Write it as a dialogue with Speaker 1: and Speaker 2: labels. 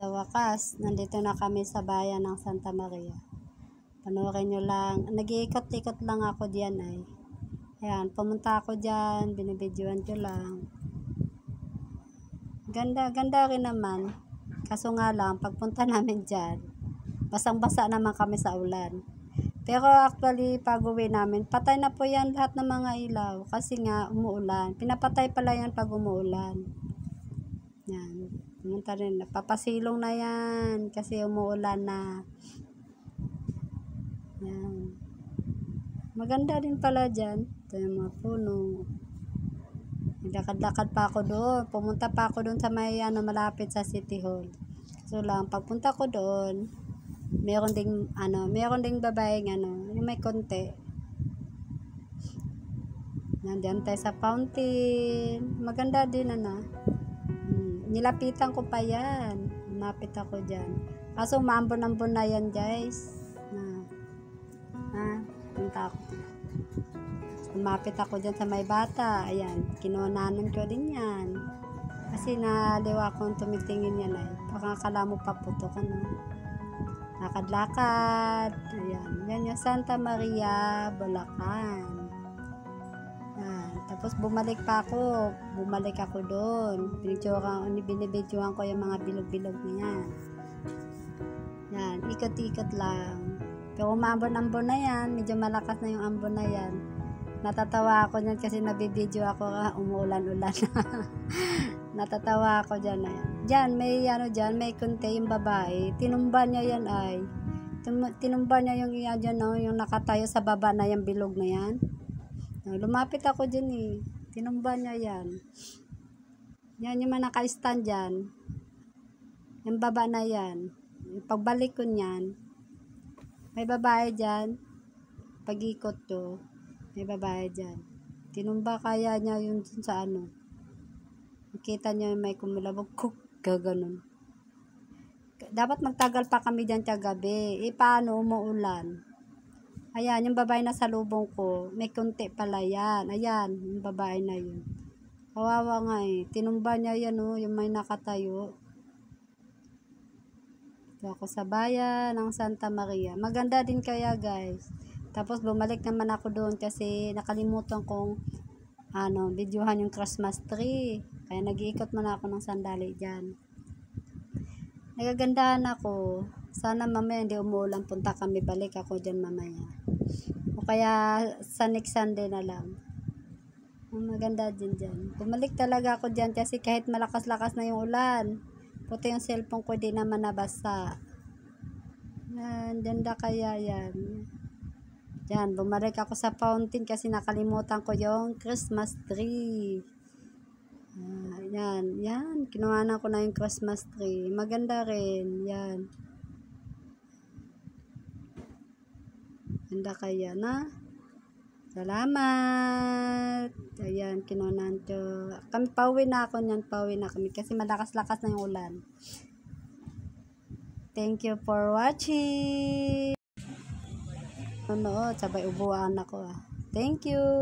Speaker 1: Sa wakas, nandito na kami sa bayan ng Santa Maria. Panoorin nyo lang. Nag-iikot-ikot lang ako diyan ay. Ayan, pumunta ako diyan, binibidyoan ko lang. Ganda, ganda rin naman. Kaso nga lang, pagpunta namin diyan, basang-basa naman kami sa ulan. Pero actually, pag-uwi namin, patay na po yan lahat ng mga ilaw. Kasi nga, umuulan. Pinapatay pala yan pag umuulan. Yan. Pumunta rin. Papasilong na yan. Kasi umuulan na. Yan. Maganda din pala dyan. Ito yung mga puno. Naglakad-lakad pa ako doon. Pumunta pa ako doon sa may malapit sa City Hall. So lang, pagpunta ko doon, meron ding babaeng yung may konti. Nandiyan tayo sa fountain. Maganda din nilapitan ko pa yan. Lumapit ako dyan. Kaso maambon-ambon na yan guys. Punta ako. Lumapit ako dyan sa may bata. Ayan, kinunanan ko din yan. Kasi naliwa akong tumitingin yan ay. Baka akala mo paputok lakad-lakad. Ayan, yan yung Santa Maria, Bulacan. Tapos bumalik ako doon. Binibidyoan ko yung mga bilog-bilog na yan. Yan, ikot-ikot lang. Pero umambon-ambon na yan, medyo malakas na yung ambon na yan. Natatawa ako dyan kasi nabibidyo ako, umuulan-ulan. Natatawa ako dyan. Dyan, may kunti yung babae. Tinumba niya yan ay. Tinumba niya yung yung nakatayo sa baba na yung bilog na yan. Lumapit ako dyan eh. Tinumba niya yan. Yan yung mga naka-stand dyan. Yung baba na yan. Pagbalik ko niyan, may babae dyan. Pag-ikot ko, may babae dyan. Tinumba kaya niya yung sa nakita niya may kumulabog. Gaganon. Dapat magtagal pa kami dyan kagabi. Paano umuulan? Ayan, yung babae na sa lubong ko, may kunti pala yan. Ayan, yung babae na yun. Kawawa nga eh. Tinumba niya yan yung may nakatayo. Ito ako sa bayan ng Santa Maria. Maganda din kaya guys. Tapos bumalik naman ako doon kasi nakalimutan kong videohan yung Christmas tree. Kaya nag-iikot muna ako ng sandali dyan. Nagagandahan ako. Sana mamaya hindi umuulan, punta kami, balik ako dyan mamaya. O kaya sa next Sunday na lang. Maganda din dyan. Bumalik talaga ako dyan kasi kahit malakas-lakas na yung ulan, puti yung cellphone ko, di naman nabasa. Yan, ganda kaya yan. Dyan, bumalik ako sa fountain kasi nakalimutan ko yung Christmas tree. Yan, kinuha ko na yung Christmas tree. Maganda rin, yan. Ganda kaya Salamat. Ayan, kinunan ko. Pauwi na kami kasi malakas-lakas na yung ulan. Thank you for watching. Sabay ubuan ako. Thank you.